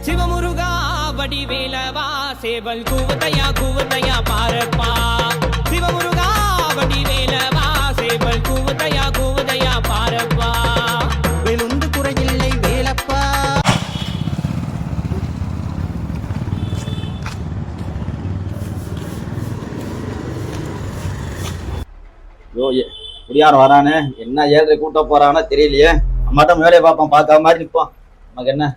சிவமுருகா வடிவேலவா சேவல் கூவத்தையா பாரப்பா. சிவமுருகா வடிவேலவா சேவல் கூவத்தையா பாரப்பா. வேலுண்டு குறையில்லை வேலப்பா. குடியாரம் வரானே, என்ன 7:30 கூட்ட போறானோ தெரியலையே. அம்மாட்டம் வேலையை பார்ப்போம், பார்க்காம மாதிரி நிற்போம். நமக்கு என்ன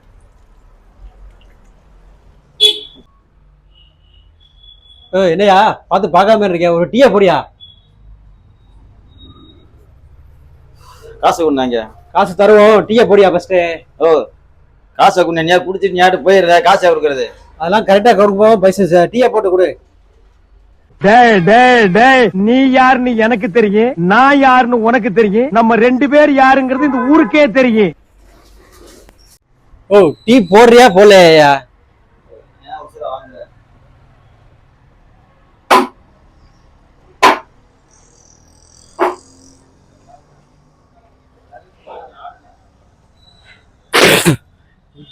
என்னையா பார்த்து பார்க்காம இருக்கேன், ஒரு டீயை போடியா. காசு கொண்டாங்க. காசு தருவோம், டீயை போடியா ஃபர்ஸ்ட். காசை கொண்டு நீ குடிச்சிட்டு நீ போயிடுற, காசை கொடுக்குறது அதெல்லாம் கரெக்டா கொடுப்போம். பைசா டீயை போட்டு கொடு. டேய் டேய் டேய், நீ யாருன்னு எனக்கு தெரியும், நான் யாருன்னு உனக்கு தெரியும். நம்ம 2 பேர் யாருங்கிறது இந்த ஊருக்கே தெரியும். டீ போடுறியா போடலையா?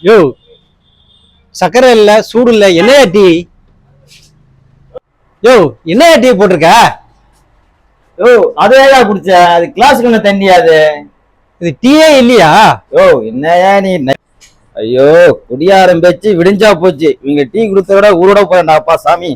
யோ சக்கரை இல்ல, சூடு இல்ல, என்னையா டீ? யோ என்னையா டீ போட்டிருக்க? அதையா குடிச்ச? அது கிளாஸுக்கு தண்ணியாது, இது டீயே இல்லையா? என்னையா நீ? ஐயோ குடியாரம் பேச்சு விடிஞ்சா போச்சு. இவங்க டீ கொடுத்த விட ஊரோட போறேன்டாப்பா சாமி.